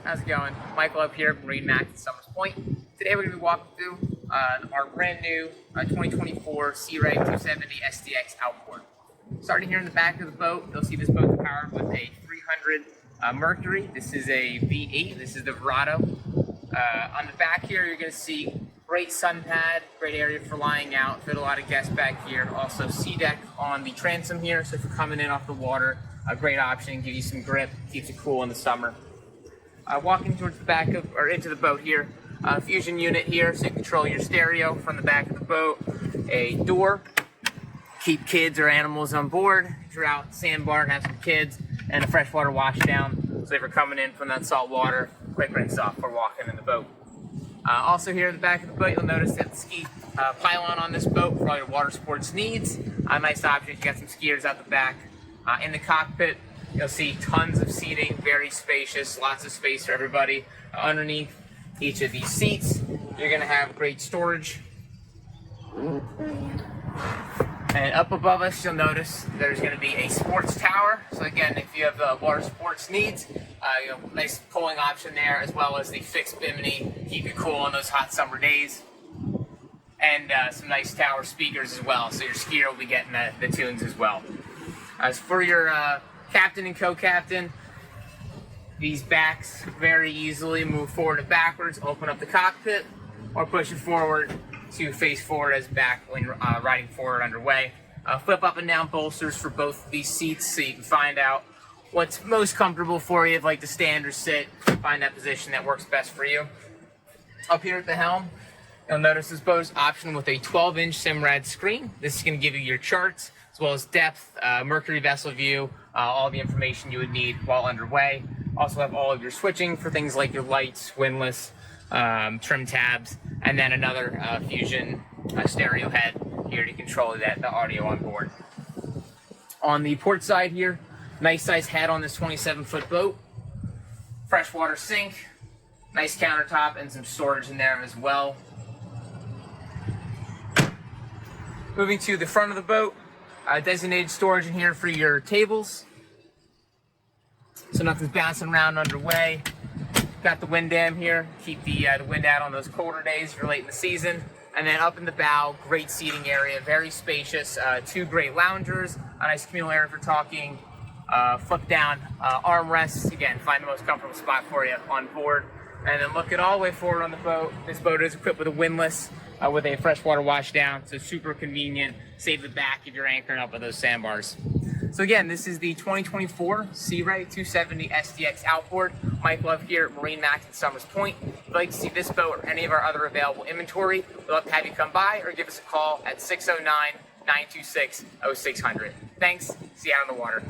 how's it going? Michael up here at MarineMax at Summers Point. Today we're going to be walking through our brand new 2024 Sea Ray 270 SDX Outboard. Starting here in the back of the boat, you'll see this boat's powered with a 300 Mercury. This is a V8, this is the Verado. On the back here, you're going to see great sun pad, great area for lying out, fit a lot of guests back here. Also sea deck on the transom here, so if you're coming in off the water, a great option, give you some grip, keeps it cool in the summer. Walking towards the back of, or into the boat here, fusion unit here, so you control your stereo from the back of the boat. A door, keep kids or animals on board if you're out sandbar and have some kids, and a freshwater wash down, so if you're coming in from that salt water, quick rinse off for walking in the boat. Also here in the back of the boat, you'll notice that the ski pylon on this boat for all your water sports needs. A nice option, you got some skiers out the back. In the cockpit, you'll see tons of seating, very spacious, lots of space for everybody. Underneath each of these seats, you're going to have great storage. And up above us, you'll notice there's going to be a sports tower. So again, if you have water sports needs, nice pulling option there, as well as the fixed bimini, keep you cool on those hot summer days. And some nice tower speakers as well, so your skier will be getting the tunes as well. As for your captain and co-captain, these backs very easily move forward and backwards, open up the cockpit, or push it forward to face forward as back when riding forward underway. Flip up and down bolsters for both of these seats so you can find out what's most comfortable for you, if like to stand or sit, find that position that works best for you. Up here at the helm, you'll notice this boat is optioned with a 12-inch Simrad screen. This is going to give you your charts, as well as depth, Mercury vessel view, all the information you would need while underway. Also have all of your switching for things like your lights, windlass, trim tabs, and then another fusion stereo head here to control the audio on board. On the port side here, nice size head on this 27-foot boat, freshwater sink, nice countertop, and some storage in there as well. Moving to the front of the boat, designated storage in here for your tables, so nothing's bouncing around underway. Got the wind dam here, keep the wind out on those colder days if you're late in the season. And then up in the bow, great seating area, very spacious, two great loungers, a nice communal area for talking, flip down armrests. Again, find the most comfortable spot for you on board. And then look it all the way forward on the boat. This boat is equipped with a windlass with a freshwater wash down, so super convenient. Save the back if you're anchoring up with those sandbars. So again, this is the 2024 Sea Ray 270 SDX Outboard. Mike Love here at MarineMax at Summers Point. If you'd like to see this boat or any of our other available inventory, we'd love to have you come by or give us a call at 609-926-0600. Thanks, see you out on the water.